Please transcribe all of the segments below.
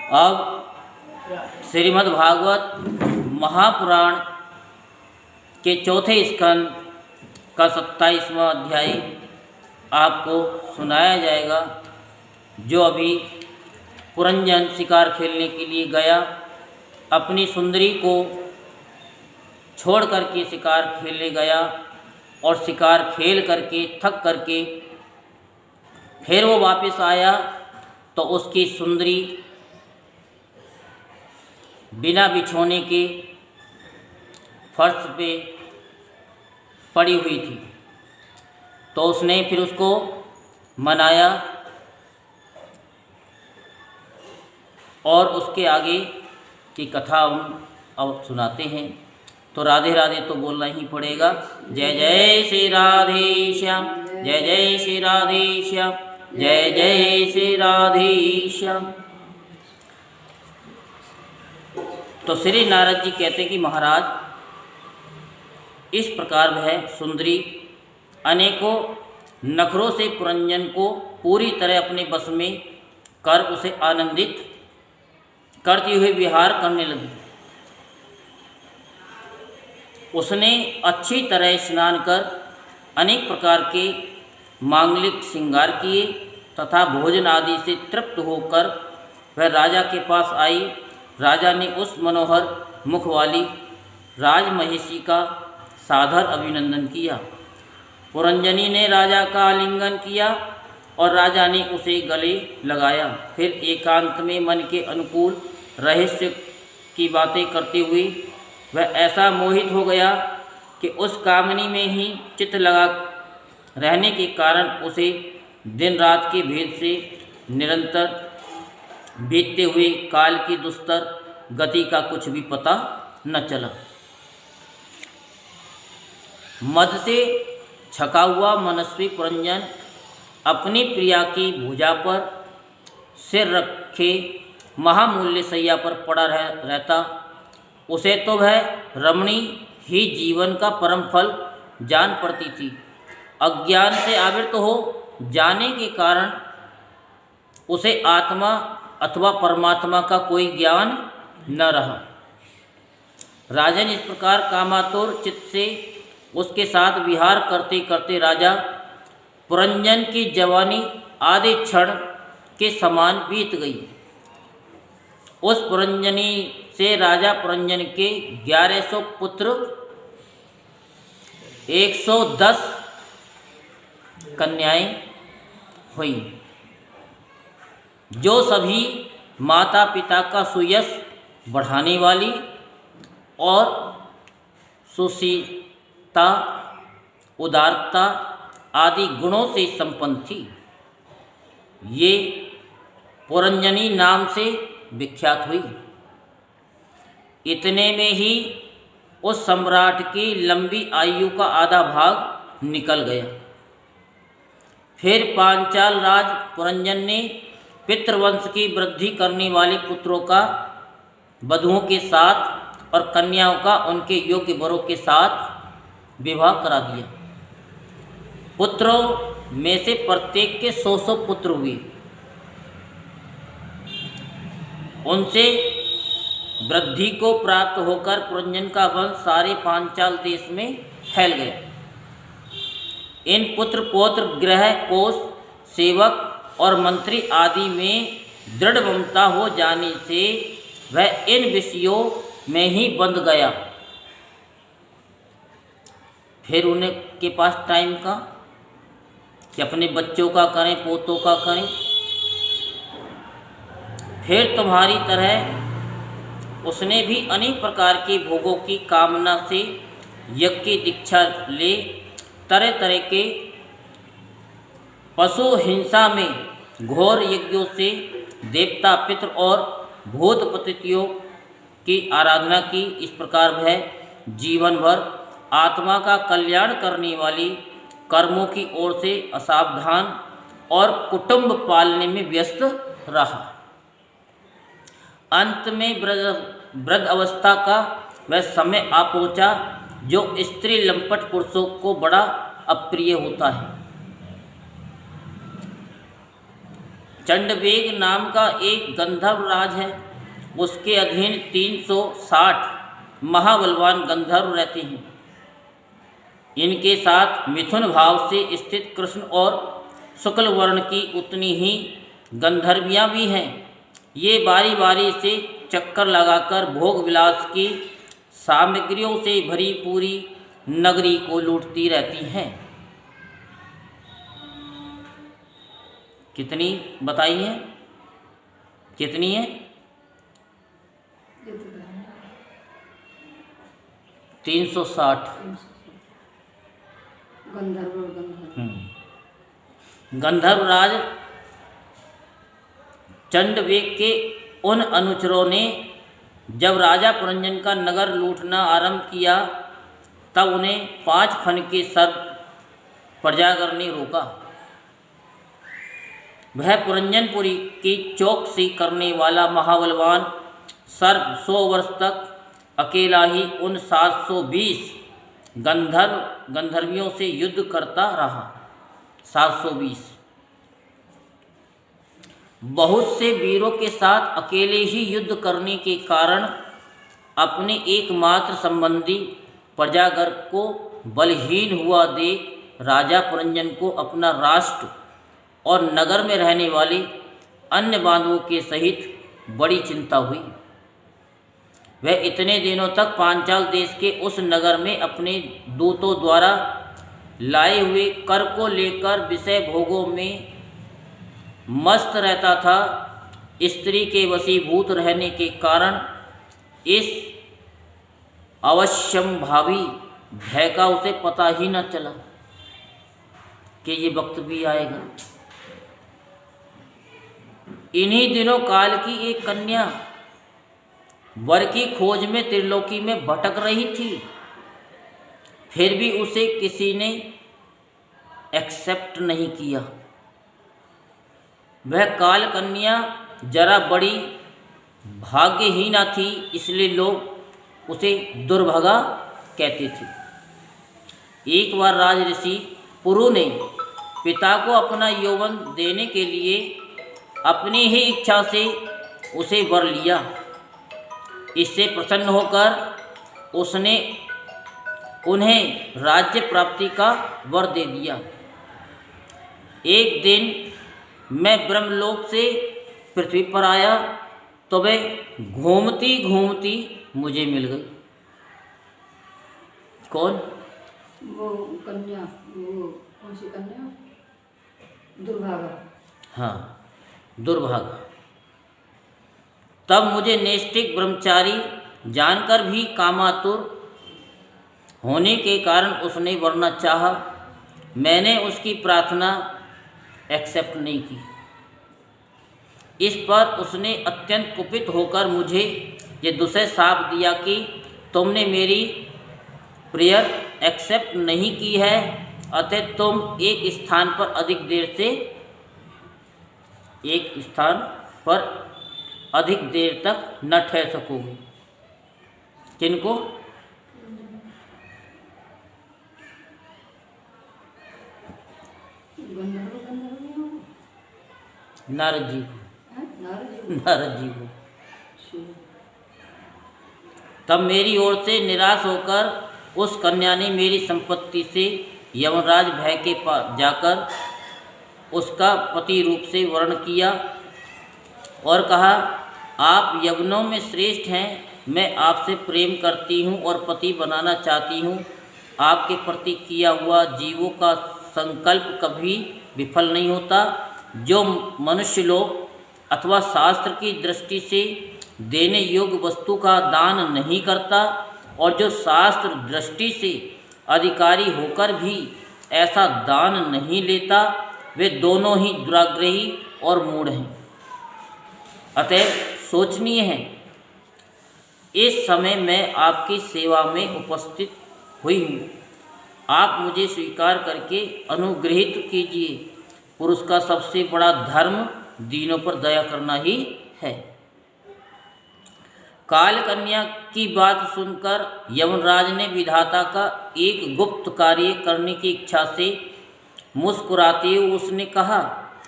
अब श्रीमद् भागवत महापुराण के चौथे स्कंद का 27वां अध्याय आपको सुनाया जाएगा। जो अभी पुरंजन शिकार खेलने के लिए गया, अपनी सुंदरी को छोड़ करके शिकार खेलने गया और शिकार खेल करके थक करके फिर वो वापस आया तो उसकी सुंदरी बिना बिछोने के फर्श पे पड़ी हुई थी। तो उसने फिर उसको मनाया और उसके आगे की कथा हम अब सुनाते हैं। तो राधे राधे तो बोलना ही पड़ेगा। जय जय श्री राधे श्याम, जय जय श्री राधे श्याम, जय जय श्री राधे श्याम। तो श्री नारद जी कहते कि महाराज, इस प्रकार वह सुंदरी अनेकों नखरों से पुरंजन को पूरी तरह अपने बस में कर उसे आनंदित करती हुए विहार करने लगी। उसने अच्छी तरह स्नान कर अनेक प्रकार के मांगलिक श्रृंगार किए तथा भोजन आदि से तृप्त होकर वह राजा के पास आई। राजा ने उस मनोहर मुख वाली राजमहिषी का सादर अभिनंदन किया। पुरंजनी ने राजा का आलिंगन किया और राजा ने उसे गले लगाया। फिर एकांत में मन के अनुकूल रहस्य की बातें करते हुए वह ऐसा मोहित हो गया कि उस कामनी में ही चित्त लगा रहने के कारण उसे दिन रात के भेद से निरंतर बीतते हुए काल की दुस्तर गति का कुछ भी पता न चला। मद से छका हुआ मनस्वी पुरंजन अपनी प्रिया की भुजा पर सिर रखे महामूल्य सैया पर पड़ा रहता। उसे तो वह रमणी ही जीवन का परम फल जान पड़ती थी। अज्ञान से आवृत हो जाने के कारण उसे आत्मा अथवा परमात्मा का कोई ज्ञान न रहा। राजन, इस प्रकार कामातुर चित्त से उसके साथ विहार करते करते राजा पुरंजन की जवानी आधे क्षण के समान बीत गई। उस पुरंजनी से राजा पुरंजन के 1100 पुत्र, 110 कन्याएं हुई, जो सभी माता पिता का सुयश बढ़ाने वाली और सुशीलता, उदारता आदि गुणों से संपन्न थी। ये पुरंजनी नाम से विख्यात हुई। इतने में ही उस सम्राट की लंबी आयु का आधा भाग निकल गया। फिर पांचाल राज पुरंजन ने पितृवंश की वृद्धि करने वाले पुत्रों का वधुओं के साथ और कन्याओं का उनके योग्य वरों के साथ विवाह करा दिया। पुत्रों में से प्रत्येक के 100 पुत्र हुए। उनसे वृद्धि को प्राप्त होकर पुरंजन का वंश सारे पांचाल देश में फैल गया। इन पुत्र पौत्र, गृह, कोष, सेवक और मंत्री आदि में दृढ़ ममता हो जाने से वह इन विषयों में ही बंध गया। फिर उनके पास टाइम का कि अपने बच्चों का करें, पोतों का करें। फिर तुम्हारी तरह उसने भी अनेक प्रकार के भोगों की कामना से यज्ञ की दीक्षा ले तरह तरह के पशु हिंसा में घोर यज्ञों से देवता, पितृ और भूत पतितियों की आराधना की। इस प्रकार वह जीवन भर आत्मा का कल्याण करने वाली कर्मों की ओर से असावधान और कुटुंब पालने में व्यस्त रहा। अंत में वृद्ध अवस्था का वह समय आ पहुँचा जो स्त्री लंपट पुरुषों को बड़ा अप्रिय होता है। चंडवेग नाम का एक गंधर्व राज है। उसके अधीन 360 महाबलवान गंधर्व रहते हैं। इनके साथ मिथुन भाव से स्थित कृष्ण और शुक्ल वर्ण की उतनी ही गंधर्वियाँ भी हैं। ये बारी बारी से चक्कर लगाकर भोग विलास की सामग्रियों से भरी पूरी नगरी को लूटती रहती हैं। कितनी बताई है? कितनी है? 360 गंधर्व राज चंडवेग के उन अनुचरों ने जब राजा पुरंजन का नगर लूटना आरंभ किया तब उन्हें 5 फन के सर्प प्रजागर ने रोका। वह पुरंजनपुरी की चौकसी करने वाला महाबलवान सर्प 100 वर्ष तक अकेला ही उन 720 गंधर्वियों से युद्ध करता रहा। 720 बहुत से वीरों के साथ अकेले ही युद्ध करने के कारण अपने एकमात्र संबंधी प्रजागर को बलहीन हुआ देख राजा पुरंजन को अपना राष्ट्र और नगर में रहने वाले अन्य बांधवों के सहित बड़ी चिंता हुई। वह इतने दिनों तक पांचाल देश के उस नगर में अपने दूतों द्वारा लाए हुए कर को लेकर विषय भोगों में मस्त रहता था। स्त्री के वशीभूत रहने के कारण इस अवश्यंभावी भय का उसे पता ही न चला कि ये वक्त भी आएगा। इन्हीं दिनों काल की एक कन्या वर की खोज में त्रिलोकी में भटक रही थी। फिर भी उसे किसी ने एक्सेप्ट नहीं किया। वह काल कन्या जरा बड़ी भाग्यहीना थी, इसलिए लोग उसे दुर्भागा कहते थे। एक बार राज ऋषि पुरु ने पिता को अपना यौवन देने के लिए अपनी ही इच्छा से उसे वर लिया। इससे प्रसन्न होकर उसने उन्हें राज्य प्राप्ति का वर दे दिया। एक दिन मैं ब्रह्मलोक से पृथ्वी पर आया तो वह घूमती घूमती मुझे मिल गई। कौन? वो कन्या, वो कौन सी कन्या? दुर्भागा। हाँ, दुर्भागा। तब मुझे नैष्ठिक ब्रह्मचारी जानकर भी कामातुर होने के कारण उसने वरना चाहा। मैंने उसकी प्रार्थना एक्सेप्ट नहीं की। इस पर उसने अत्यंत कुपित होकर मुझे ये दूसरे शाप दिया कि तुमने मेरी प्रेयर एक्सेप्ट नहीं की है, अतः तुम एक स्थान पर अधिक देर तक न ठहर सकोगे। किनको? नारद जी को। नारद जी को। तब मेरी ओर से निराश होकर उस कन्या ने मेरी संपत्ति से यमराज भय के पास जाकर उसका पति रूप से वर्ण किया और कहा, आप यवनों में श्रेष्ठ हैं, मैं आपसे प्रेम करती हूँ और पति बनाना चाहती हूँ। आपके प्रति किया हुआ जीवों का संकल्प कभी विफल नहीं होता। जो मनुष्य लोग अथवा शास्त्र की दृष्टि से देने योग्य वस्तु का दान नहीं करता और जो शास्त्र दृष्टि से अधिकारी होकर भी ऐसा दान नहीं लेता, वे दोनों ही दुराग्रही और मूढ़ हैं। अतः सोचनीय है। इस समय मैं आपकी सेवा में उपस्थित हुई हूँ। आप मुझे स्वीकार करके अनुग्रहित कीजिए। पुरुष का सबसे बड़ा धर्म दीनों पर दया करना ही है। काल कन्या की बात सुनकर यमराज ने विधाता का एक गुप्त कार्य करने की इच्छा से मुस्कुराते हुए उसने कहा,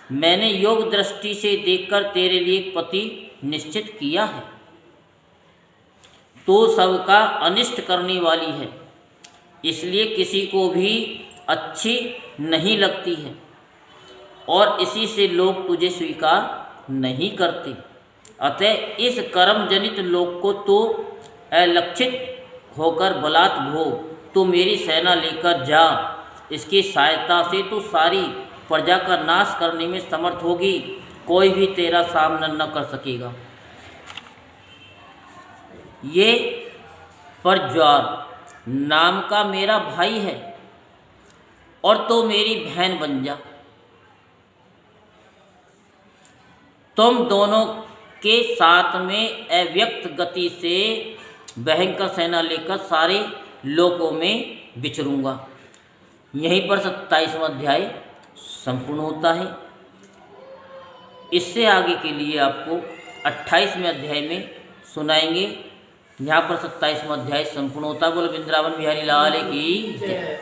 मैंने योग दृष्टि से देखकर तेरे लिए एक पति निश्चित किया है। तो सबका अनिष्ट करने वाली है, इसलिए किसी को भी अच्छी नहीं लगती है और इसी से लोग तुझे स्वीकार नहीं करते। अतः इस कर्म जनित लोक को तो अलक्षित होकर बलात् भोग, तो मेरी सेना लेकर जा। इसकी सहायता से तू सारी प्रजा का नाश करने में समर्थ होगी, कोई भी तेरा सामना न कर सकेगा। ये परज्वार नाम का मेरा भाई है और तो मेरी बहन बन जा। तुम दोनों के साथ में अव्यक्त गति से भयंकर सेना लेकर सारे लोकों में विचरूंगा। यहीं पर 27वां अध्याय संपूर्ण होता है। इससे आगे के लिए आपको 28वें अध्याय में सुनाएंगे। यहाँ पर 27वां अध्याय संपूर्ण होता है। बोलो वृंदावन बिहारी लाल की जय।